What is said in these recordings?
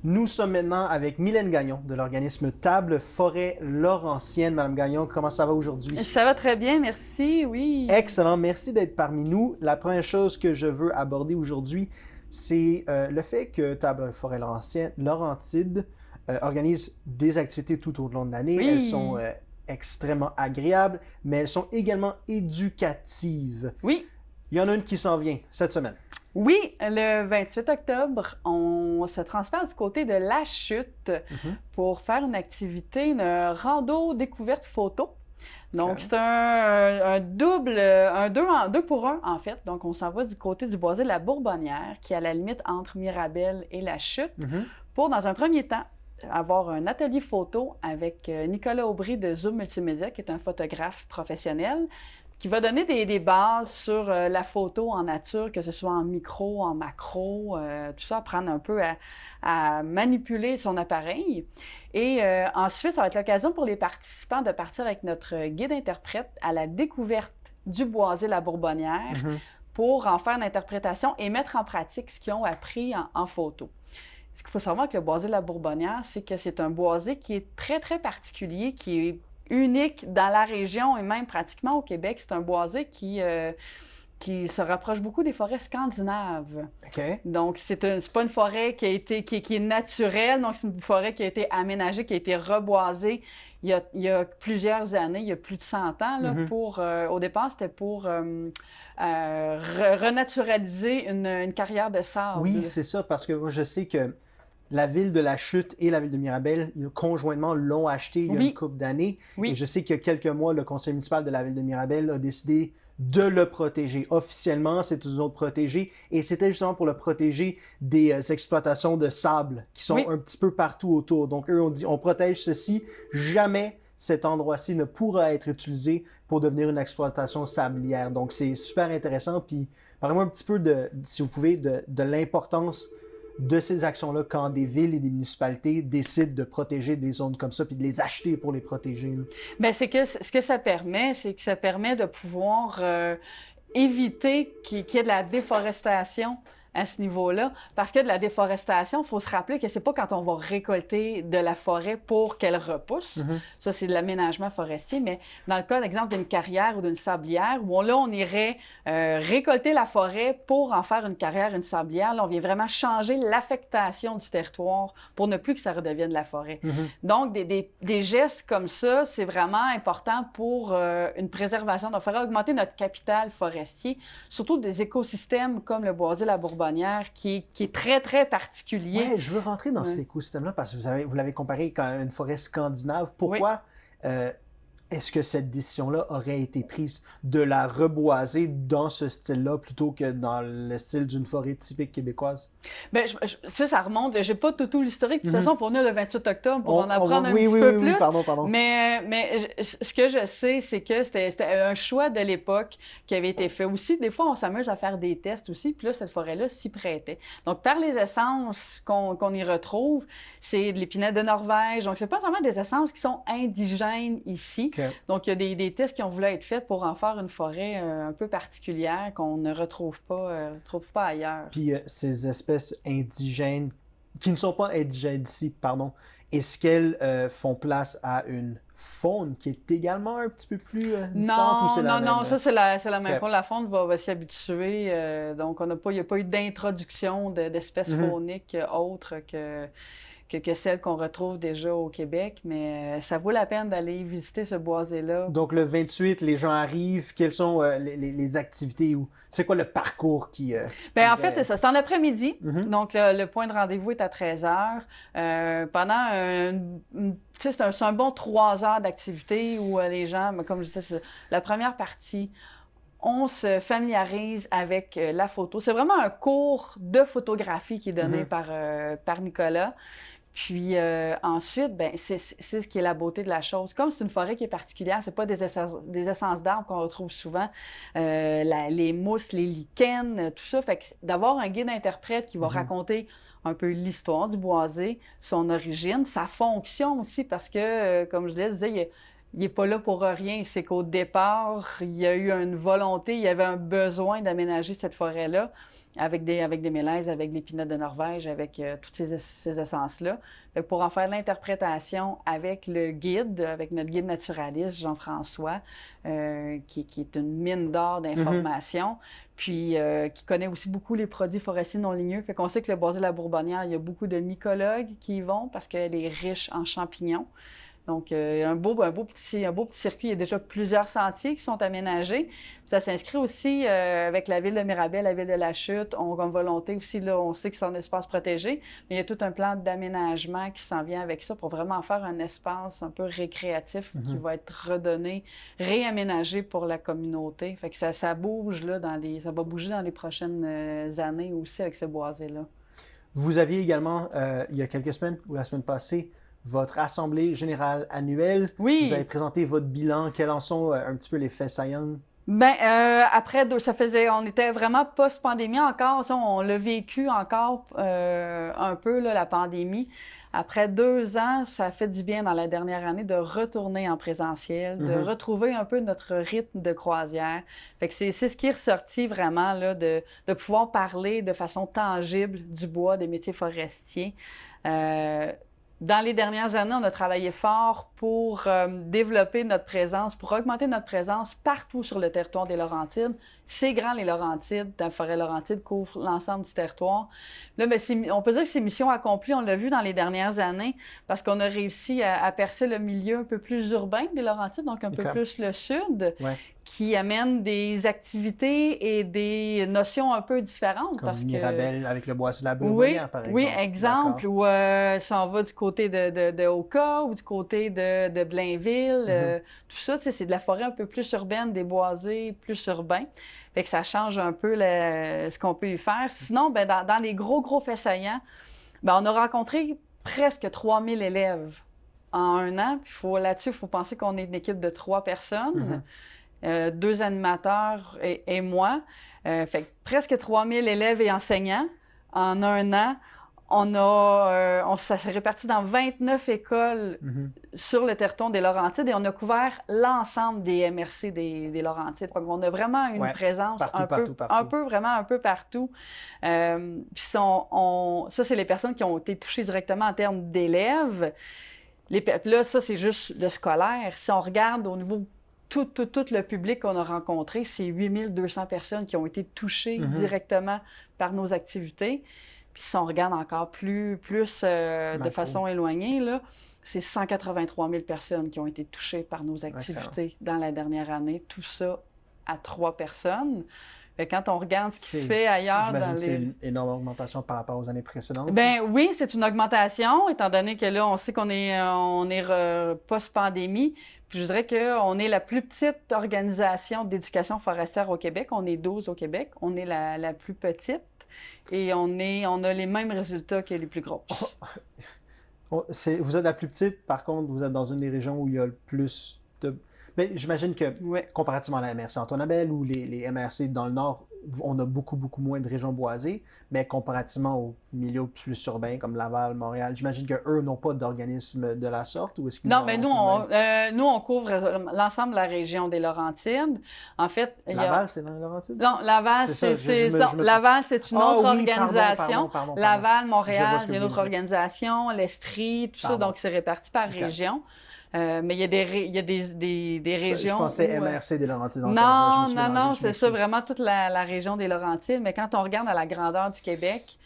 Nous sommes maintenant avec Mylène Gagnon de l'organisme Table Forêt Laurentienne. Madame Gagnon, comment ça va aujourd'hui? Ça va très bien, merci, oui. Excellent, merci d'être parmi nous. La première chose que je veux aborder aujourd'hui, c'est le fait que Table Forêt Laurentide organise des activités tout au long de l'année. Oui. Elles sont extrêmement agréables, mais elles sont également éducatives. Oui. Il y en a une qui s'en vient cette semaine. Oui, le 28 octobre, on se transfère du côté de La Chute pour faire une activité, une rando découverte photo. Donc, c'est un double, un deux pour un, en fait. Donc, on s'en va du côté du boisé de la Bourbonnière, qui est à la limite entre Mirabel et La Chute, pour, dans un premier temps, avoir un atelier photo avec Nicolas Aubry de Zoom Multimédia, qui est un photographe professionnel, qui va donner des bases sur la photo en nature, que ce soit en micro, en macro, tout ça, apprendre un peu à manipuler son appareil. Et ensuite, ça va être l'occasion pour les participants de partir avec notre guide-interprète à la découverte du boisé La Bourbonnière pour en faire une interprétation et mettre en pratique ce qu'ils ont appris en photo. Ce qu'il faut savoir avec le boisé La Bourbonnière, c'est que c'est un boisé qui est très, très particulier, qui est unique dans la région et même pratiquement au Québec. C'est un boisé qui se rapproche beaucoup des forêts scandinaves. Okay. Donc, c'est pas une forêt qui est naturelle, donc c'est une forêt qui a été aménagée, qui a été reboisée il y a plusieurs années, il y a plus de 100 ans. Là, au départ, c'était pour renaturaliser une carrière de sable. Oui, c'est ça, parce que moi, je sais que la ville de La Chute et la ville de Mirabel, conjointement, l'ont acheté il y a une couple d'années. Et je sais qu'il y a quelques mois, le conseil municipal de la ville de Mirabel a décidé de le protéger. Officiellement, c'est une zone protégée. Et c'était justement pour le protéger des exploitations de sable qui sont un petit peu partout autour. Donc, eux ont dit, on protège ceci. Jamais cet endroit-ci ne pourra être utilisé pour devenir une exploitation sablière. Donc, c'est super intéressant. Puis, parlez-moi un petit peu, si vous pouvez, de l'importance de ces actions-là quand des villes et des municipalités décident de protéger des zones comme ça puis de les acheter pour les protéger. Bien, c'est que ce que ça permet, c'est que ça permet de pouvoir éviter qu'il y ait de la déforestation à ce niveau-là. Parce que de la déforestation, il faut se rappeler que c'est pas quand on va récolter de la forêt pour qu'elle repousse. Ça, c'est de l'aménagement forestier. Mais dans le cas, d'exemple, d'une carrière ou d'une sablière, où on irait récolter la forêt pour en faire une carrière, une sablière. Là, on vient vraiment changer l'affectation du territoire pour ne plus que ça redevienne de la forêt. Donc, des gestes comme ça, c'est vraiment important pour une préservation. Donc, il faudrait augmenter notre capital forestier, surtout des écosystèmes comme le boisé, la Bourbonnière, qui est très, très particulier. Oui, je veux rentrer dans cet écosystème-là parce que vous l'avez comparé à une forêt scandinave. Pourquoi est-ce que cette décision-là aurait été prise de la reboiser dans ce style-là plutôt que dans le style d'une forêt typique québécoise? Bien, ça remonte. J'ai pas tout l'historique. De toute façon, pour nous, le 28 octobre, pour en apprendre un petit peu plus. Pardon. Mais ce que je sais, c'est que c'était un choix de l'époque qui avait été fait. Aussi, des fois, on s'amuse à faire des tests aussi. Puis là, cette forêt-là s'y prêtait. Donc, par les essences qu'on y retrouve, c'est de l'épinette de Norvège. Donc, c'est pas seulement des essences qui sont indigènes ici. Okay. Donc, il y a des tests qui ont voulu être faits pour en faire une forêt un peu particulière qu'on ne retrouve pas ailleurs. Puis, ces espèces indigènes, qui ne sont pas indigènes d'ici, est-ce qu'elles font place à une faune qui est également un petit peu plus différente? Non, ça c'est la même faune. La faune va s'y habituer. Donc, il n'y a pas eu d'introduction d'espèces fauniques autres que celles qu'on retrouve déjà au Québec, mais ça vaut la peine d'aller visiter ce boisé-là. Donc, le 28, les gens arrivent. Quelles sont les activités? C'est quoi le parcours qui... Bien, en fait, c'est ça. C'est en après-midi. Donc, le point de rendez-vous est à 13h. C'est un bon 3 heures d'activité où les gens, comme je disais, la première partie, on se familiarise avec la photo. C'est vraiment un cours de photographie qui est donné par Nicolas. Puis ensuite, ben, c'est ce qui est la beauté de la chose. Comme c'est une forêt qui est particulière, c'est pas des essences d'arbres qu'on retrouve souvent, les mousses, les lichens, tout ça. Fait que d'avoir un guide-interprète qui va raconter un peu l'histoire du boisé, son origine, sa fonction aussi, parce que, comme je le disais, il n'est pas là pour rien. C'est qu'au départ, il y a eu une volonté, il y avait un besoin d'aménager cette forêt-là avec des mélèzes, avec des pinottes de Norvège, avec toutes ces essences-là. Pour en faire l'interprétation avec le guide, avec notre guide naturaliste, Jean-François, qui est une mine d'or d'informations, puis qui connaît aussi beaucoup les produits forestiers non ligneux. Fait qu'on sait que le boisé de la Bourbonnière, il y a beaucoup de mycologues qui y vont parce qu'elle est riche en champignons. Donc, un beau petit circuit. Il y a déjà plusieurs sentiers qui sont aménagés. Puis ça s'inscrit aussi avec la ville de Mirabel, la ville de la Chute. On a comme volonté aussi, là, on sait que c'est un espace protégé, mais il y a tout un plan d'aménagement qui s'en vient avec ça pour vraiment faire un espace un peu récréatif qui va être redonné, réaménagé pour la communauté. Fait que ça bouge, là, ça va bouger dans les prochaines années aussi avec ce boisé-là. Vous aviez également, il y a quelques semaines ou la semaine passée, votre assemblée générale annuelle. Oui. Vous avez présenté votre bilan. Quels en sont un petit peu les faits saillants? Bien, après, on était vraiment post-pandémie encore. Ça, on l'a vécu encore un peu, là, la pandémie. Après 2 ans, ça fait du bien dans la dernière année de retourner en présentiel, de retrouver un peu notre rythme de croisière. Fait que c'est ce qui est ressorti vraiment, là, de pouvoir parler de façon tangible du bois, des métiers forestiers. Dans les dernières années, on a travaillé fort pour développer notre présence, pour augmenter notre présence partout sur le territoire des Laurentides. C'est grand, les Laurentides, la forêt Laurentide couvre l'ensemble du territoire. Là, bien, on peut dire que c'est mission accomplie, on l'a vu dans les dernières années, parce qu'on a réussi à percer le milieu un peu plus urbain des Laurentides, donc un peu plus le sud, qui amène des activités et des notions un peu différentes. Comme Mirabel avec le boisé de la Bourbonnière, par exemple. Oui, exemple. Ou si on va du côté de Oka ou du côté de Blainville, tout ça, c'est de la forêt un peu plus urbaine, des boisés plus urbains. Fait que ça change un peu ce qu'on peut y faire. Sinon, ben, dans les gros faits saillants, ben, on a rencontré presque 3000 élèves en 1 an. Puis là-dessus, il faut penser qu'on est une équipe de 3 personnes. 2 animateurs et moi. Fait que presque 3000 élèves et enseignants en 1 an. Ça s'est réparti dans 29 écoles sur le territoire des Laurentides et on a couvert l'ensemble des MRC des Laurentides. Donc, on a vraiment une présence partout. Vraiment un peu partout. Puis ça, c'est les personnes qui ont été touchées directement en termes d'élèves. Là, ça, c'est juste le scolaire. Si on regarde au niveau tout le public qu'on a rencontré, c'est 8200 personnes qui ont été touchées directement par nos activités. Puis si on regarde encore plus de façon éloignée, là, c'est 183 000 personnes qui ont été touchées par nos activités dans la dernière année. Tout ça à 3 personnes. Quand on regarde ce qui se fait ailleurs... J'imagine que c'est une énorme augmentation par rapport aux années précédentes. Bien oui, c'est une augmentation, étant donné que là, on sait qu'on est post-pandémie. Puis je dirais qu'on est la plus petite organisation d'éducation forestière au Québec. On est 12 au Québec. On est la plus petite et on a les mêmes résultats que les plus grosses. Vous êtes la plus petite, par contre, vous êtes dans une des régions où il y a le plus de... Mais j'imagine que, comparativement à la MRC Antoine-Abel ou les MRC dans le Nord, on a beaucoup moins de régions boisées, mais comparativement aux milieux plus urbains comme Laval, Montréal, j'imagine qu'eux n'ont pas d'organisme de la sorte, ou est-ce qu'ils... Non, mais nous, on couvre l'ensemble de la région des Laurentides. En fait... Laval, c'est dans les Laurentides? Non, Laval, Laval, c'est une autre organisation. Pardon. Laval, Montréal, il y a une autre organisation, l'Estrie, tout ça, donc c'est réparti par région. Mais il y a des régions... Je pensais MRC des Laurentides. Non, c'est ça, vraiment toute la région des Laurentides. Mais quand on regarde à la grandeur du Québec,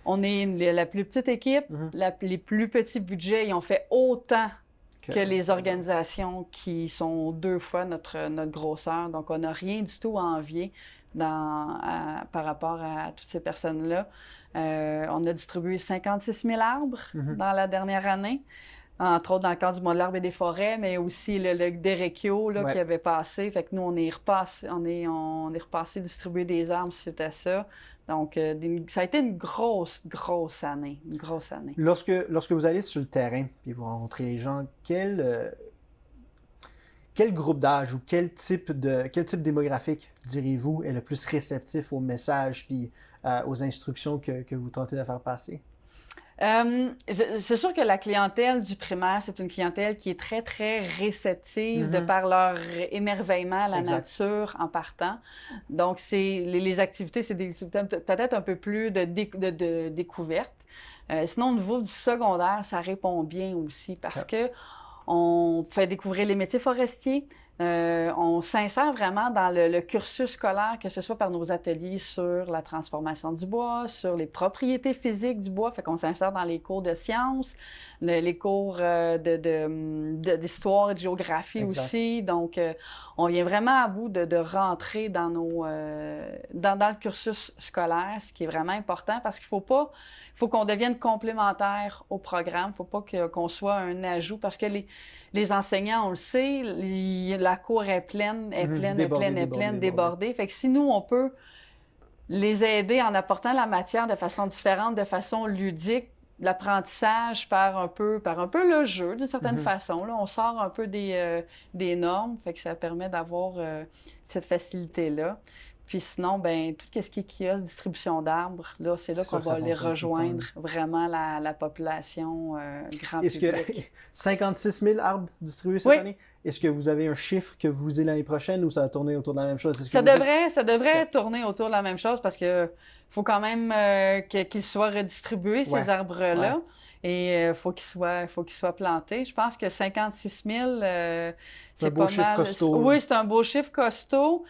on est la plus petite équipe, les plus petits budgets, ils ont fait autant que les organisations qui sont 2 fois notre grosseur. Donc, on n'a rien du tout à envier par rapport à toutes ces personnes-là. On a distribué 56 000 arbres dans la dernière année. Entre autres dans le cadre du mois de l'arbre et des forêts, mais aussi le Derekio qui avait passé. Fait que nous, on est repassé distribuer des arbres suite à ça. Donc, ça a été une grosse année. Une grosse année. Lorsque vous allez sur le terrain et vous rencontrez les gens, quel groupe d'âge ou quel type démographique, diriez-vous, est le plus réceptif aux messages puis aux instructions que vous tentez de faire passer? C'est sûr que la clientèle du primaire, c'est une clientèle qui est très, très réceptive de par leur émerveillement à la nature en partant. Donc, les activités, c'est des activités peut-être un peu plus de découverte. Sinon, au niveau du secondaire, ça répond bien aussi parce que on fait découvrir les métiers forestiers. On s'insère vraiment dans le cursus scolaire, que ce soit par nos ateliers sur la transformation du bois, sur les propriétés physiques du bois, fait qu'on s'insère dans les cours de sciences, les cours d'histoire et de géographie aussi. Donc, on vient vraiment à bout de rentrer dans le cursus scolaire, ce qui est vraiment important parce qu'il faut qu'on devienne complémentaire au programme. Il ne faut pas qu'on soit un ajout parce que les enseignants, on le sait, la cour est pleine, débordée. Fait que si nous, on peut les aider en apportant la matière de façon différente, de façon ludique, l'apprentissage par un peu le jeu, d'une certaine façon. Là, on sort un peu des normes, fait que ça permet d'avoir cette facilité-là. Puis sinon, ben tout ce qui est kiosque, distribution d'arbres, là, c'est là qu'on va les rejoindre vraiment la population grand public. Est-ce que 56 000 arbres distribués cette année? Est-ce que vous avez un chiffre que vous visez l'année prochaine ou ça va tourner autour de la même chose? Ça devrait tourner autour de la même chose parce que faut quand même qu'ils soient redistribués, ces arbres-là. Ouais. Et il faut qu'ils soient plantés. Je pense que 56 000, c'est pas mal. Costaud. Oui, c'est un beau chiffre costaud.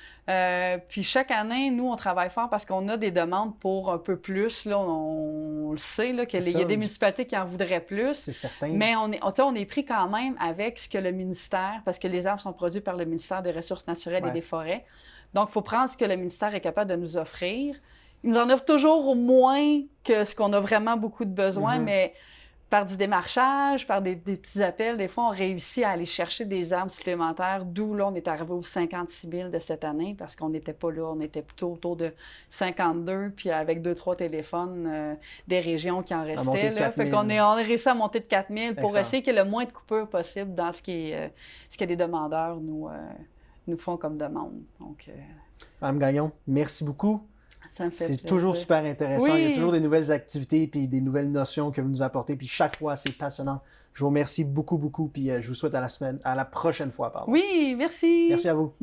Puis chaque année, nous, on travaille fort parce qu'on a des demandes pour un peu plus. Là, on le sait, là, qu'il y a des municipalités qui en voudraient plus. C'est certain. Mais on est pris quand même avec ce que le ministère, parce que les arbres sont produits par le ministère des Ressources naturelles et des Forêts. Donc, il faut prendre ce que le ministère est capable de nous offrir. Il nous en offre toujours moins que ce qu'on a vraiment beaucoup de besoins, mais par du démarchage, par des petits appels, des fois, on réussit à aller chercher des arbres supplémentaires, d'où là, on est arrivé aux 56 000 de cette année, parce qu'on n'était pas là, on était plutôt autour de 52, puis avec 2-3 téléphones des régions qui en restaient. Là. Fait qu'on a réussi à monter de 4 000 pour essayer qu'il y ait le moins de coupures possible dans ce que les demandeurs nous font comme demande. Donc, Mme Gagnon, merci beaucoup. C'est toujours super intéressant. Oui. Il y a toujours des nouvelles activités puis des nouvelles notions que vous nous apportez. Puis chaque fois, c'est passionnant. Je vous remercie beaucoup, beaucoup. Puis je vous souhaite à la prochaine fois. Pardon. Oui, merci. Merci à vous.